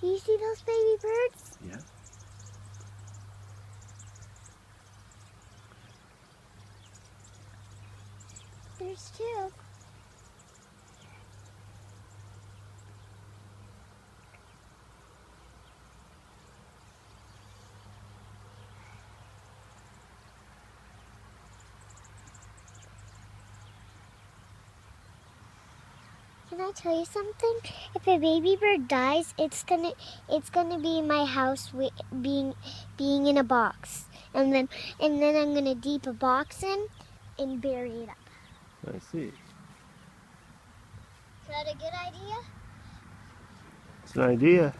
Do you see those baby birds? Yeah. There's two. Can I tell you something? If a baby bird dies, it's gonna be in my house being in a box, and then I'm gonna deep a box in and bury it up. I see. Is that a good idea? It's an idea.